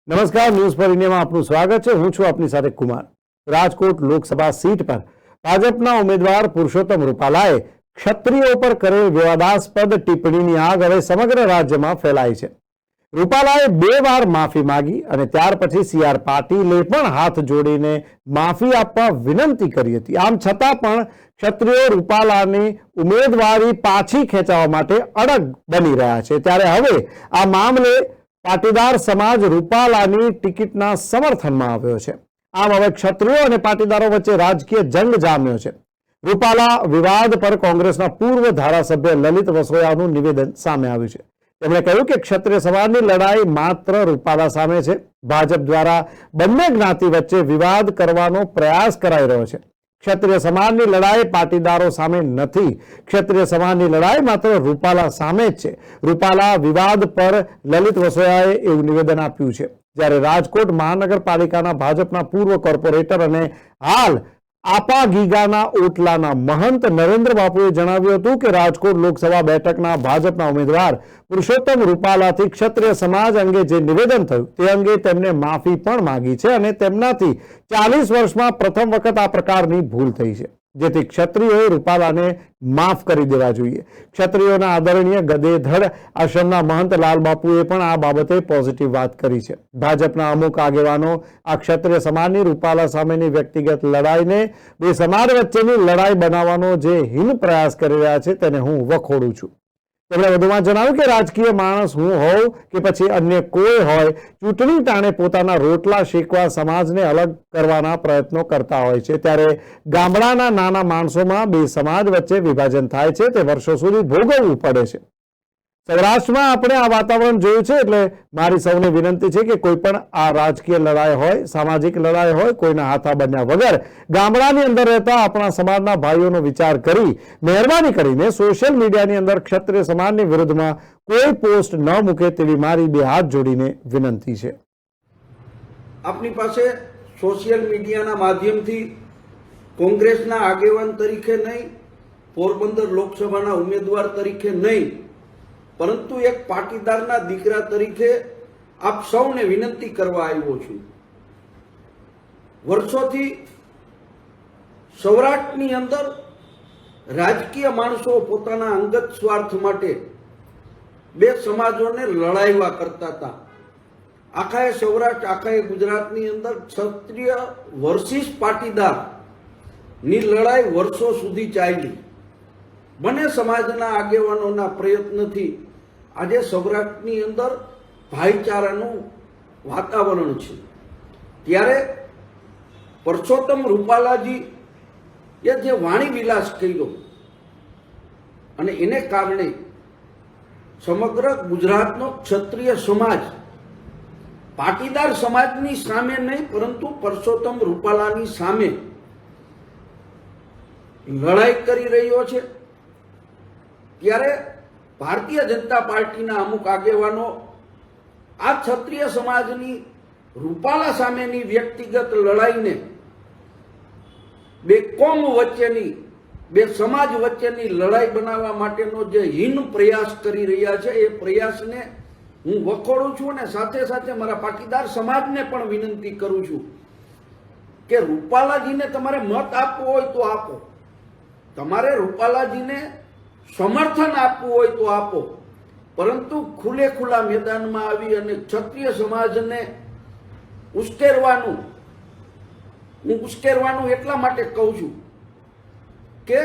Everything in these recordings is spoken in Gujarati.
નમસ્કાર, ન્યૂઝ ફોર ઇન્ડિયામાં આપનું સ્વાગત છે. હું છું આપની સાથે કુમાર. રાજકોટ લોકસભા સીટ પર ભાજપના ઉમેદવાર પુરુષોત્તમ રૂપાલાએ ક્ષત્રિયો પર કરેલ વિવાદાસ્પદ ટિપ્પણીની આગ હવે સમગ્ર રાજ્યમાં ફેલાઈ છે. રૂપાલાએ 2 વાર માફી માંગી અને ત્યાર પછી સી.આર. પાટીલે પણ હાથ જોડીને માફી આપવા વિનંતી કરી હતી. આમ છતાં પણ ક્ષત્રિયો રૂપાલાની ઉમેદવારી પાછી ખેંચવા માટે અડગ બની રહ્યા છે. ત્યારે હવે આ મામલે પાટીદાર સમાજ રૂપાલાની ટિકિટના સમર્થનમાં આવ્યો છે. આમ હવે ક્ષત્રિયો અને પાટીદારો વચ્ચે રાજકીય જંગ જામ્યો છે. રૂપાલા વિવાદ પર કોંગ્રેસના પૂર્વ ધારાસભ્ય લલિત વસોયાનું નિવેદન સામે આવ્યું છે. તેમણે કહ્યું કે ક્ષત્રિય સમાજની લડાઈ માત્ર રૂપાલા સામે છે. ભાજપ દ્વારા બંને જ્ઞાતિ વચ્ચે વિવાદ કરવાનો પ્રયાસ કરાઈ રહ્યો છે. ક્ષત્રિય સમાજની લડાઈ પાટીદારો સામે નથી. ક્ષત્રિય સમાજની લડાઈ માત્ર રૂપાલા સામે જ છે. રૂપાલા વિવાદ પર લલિત વસોયાએ એવું નિવેદન આપ્યું છે. જ્યારે રાજકોટ મહાનગરપાલિકાના ભાજપના પૂર્વ કોર્પોરેટર અને હાલ આપાગીગાના ઓટલાના મહંત નરેન્દ્ર બાપુએ જણાવ્યું હતું કે રાજકોટ લોકસભા બેઠકના ભાજપના ઉમેદવાર પુરુષોત્તમ રૂપાલાથી ક્ષત્રિય સમાજ અંગે જે નિવેદન થયું તે અંગે તેમને માફી પણ માંગી છે અને તેમનાથી 40 વર્ષમાં પ્રથમ વખત આ પ્રકારની ભૂલ થઈ છે, જેથી ક્ષત્રિયોએ રૂપાલાને માફ કરી દેવા જોઈએ. ક્ષત્રિયોના આદરણીય ગદેધડ આશ્રમના મહંત લાલબાપુએ પણ આ બાબતે પોઝિટિવ વાત કરી છે. ભાજપના અમુક આગેવાનો આ ક્ષત્રિય સમાજની રૂપાલા સામેની વ્યક્તિગત લડાઈને બે સમાજ વચ્ચેની લડાઈ બનાવવાનો જે હીન પ્રયાસ કરી રહ્યા છે તેને હું વખોડું છું. તેમણે વધુમાં જણાવ્યું કે રાજકીય માણસ હું હોઉં કે પછી અન્ય કોઈ હોય, ચૂંટણી ટાણે પોતાના રોટલા શેકવા સમાજને અલગ કરવાના પ્રયત્નો કરતા હોય છે. ત્યારે ગામડાના નાના માણસોમાં બે સમાજ વચ્ચે વિભાજન થાય છે તે વર્ષો સુધી ભોગવવું પડે છે. સૌરાષ્ટ્રમાં આપણે આ વાતાવરણ જોયું છે. એટલે મારી સૌને વિનંતી છે કે કોઈ પણ આ રાજકીય લડાઈ હોય, સામાજિક લડાઈ હોય, કોઈના હાથા બન્યા વગર ગામડાની અંદર રહેતા આપણા સમાજના ભાઈઓનો વિચાર કરી મહેરબાની કરીને સોશિયલ મીડિયાની અંદર ક્ષત્રિય સમાજની વિરુદ્ધમાં કોઈ પોસ્ટ ન મૂકે તેવી મારી 2 હાથ જોડીને વિનંતી છે. આપની પાસે સોશિયલ મીડિયાના માધ્યમથી કોંગ્રેસના આગેવાન તરીકે નહીં, પોરબંદર લોકસભાના ઉમેદવાર તરીકે નહીં, પરંતુ એક પાટીદારના દીકરા તરીકે આપ સૌને વિનંતી કરવા આવ્યો છું. વર્ષોથી સૌરાષ્ટ્રની અંદર રાજકીય માણસો પોતાના અંગત સ્વાર્થ માટે બે સમાજોને લડાઈવા કરતા હતા. આખાએ સૌરાષ્ટ્ર, આખાએ ગુજરાતની અંદર ક્ષત્રિય વર્સિસ પાટીદાર ની લડાઈ વર્ષો સુધી ચાલી. બંને સમાજના આગેવાનોના પ્રયત્નથી આજે સૌરાષ્ટ્રની અંદર ભાઈચારાનું વાતાવરણ છે. ત્યારે પુરુષોત્તમ રૂપાલાજી એ જે વાણી વિલાસ કર્યો અને એને કારણે સમગ્ર ગુજરાતનો ક્ષત્રિય સમાજ પાટીદાર સમાજની સામે નહીં પરંતુ પુરુષોત્તમ રૂપાલાની સામે લડાઈ કરી રહ્યો છે. ત્યારે ભારતીય જનતા પાર્ટીના અમુક આગેવાનો આ ક્ષત્રિય સમાજની રૂપાલા સામેની વ્યક્તિગત લડાઈને બે કોમ વચ્ચેની, બે સમાજ વચ્ચેની લડાઈ બનાવવા માટેનો જે હીન પ્રયાસ કરી રહ્યા છે એ પ્રયાસને હું વખોડું છું અને સાથે સાથે મારા પાટીદાર સમાજને પણ વિનંતી કરું છું કે રૂપાલાજીને તમારે મત આપવો હોય તો આપો, તમારે રૂપાલાજીને સમર્થન આપવું હોય તો આપો, પરંતુ ખુલ્લે ખુલ્લા મેદાનમાં આવી અને ક્ષત્રિય સમાજને ઉશ્કેરવાનું એટલા માટે કહું છું કે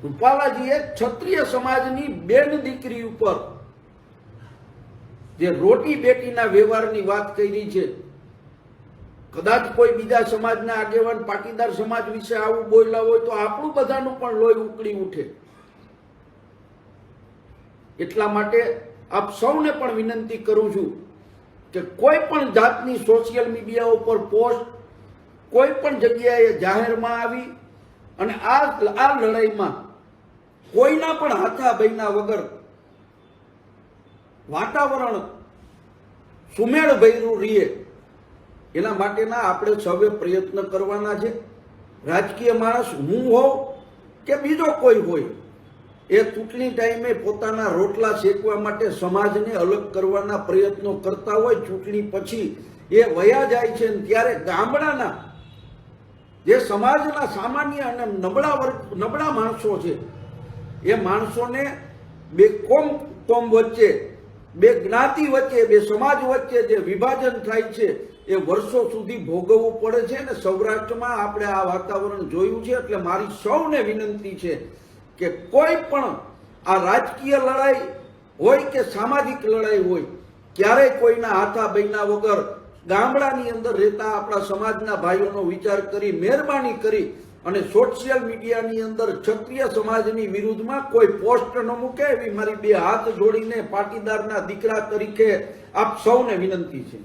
રૂપાલાજીએ ક્ષત્રિય સમાજની બેન દીકરી ઉપર જે રોટી બેટીના વ્યવહારની વાત કરી છે, કદાચ કોઈ બીજા સમાજના આગેવાન પાટીદાર સમાજ વિશે આવું બોલ્યા હોય તો આપણું બધાનું પણ લોહી ઉકળી ઉઠે. એટલા માટે આપ સૌને પણ વિનંતી કરું છું કે કોઈ પણ જાતની સોશિયલ મીડિયા ઉપર પોસ્ટ કોઈ પણ જગ્યાએ જાહેરમાં આવી અને આ લડાઈમાં કોઈના પણ હાથા બન્યા વગર વાતાવરણ સુમેળભર્યું રહે એના માટેના આપણે સૌએ પ્રયત્ન કરવાના છે. રાજકીય માણસ હું હોઉં કે બીજો કોઈ હોય, એ ચૂંટણી ટાઈમે પોતાના રોટલા શેકવા માટે સમાજને અલગ કરવાના પ્રયત્નો કરતા હોય, ચૂંટણી પછી એ વયા જાય છે ને ત્યારે ગામડાના જે સમાજના સામાન્ય અને નબળા માણસો છે એ માણસોને બે કોમ વચ્ચે, બે જ્ઞાતિ વચ્ચે, બે સમાજ વચ્ચે જે વિભાજન થાય છે એ વર્ષો સુધી ભોગવવું પડે છે ને સૌરાષ્ટ્રમાં આપણે આ વાતાવરણ જોયું છે. એટલે મારી સૌને વિનંતી છે કે કોઈ પણ આ રાજકીય લડાઈ હોય કે સામાજિક લડાઈ હોય, ક્યારેય કોઈના હાથા બૈના વગર ગામડાની અંદર રહેતા આપણા સમાજના ભાઈઓનો વિચાર કરી મહેરબાની કરી અને સોશિયલ મીડિયાની અંદર ક્ષત્રિય સમાજની વિરુદ્ધમાં કોઈ પોસ્ટ ન મૂકે એવી મારી બે હાથ જોડીને પાટીદારના દીકરા તરીકે આપ સૌને વિનંતી છે.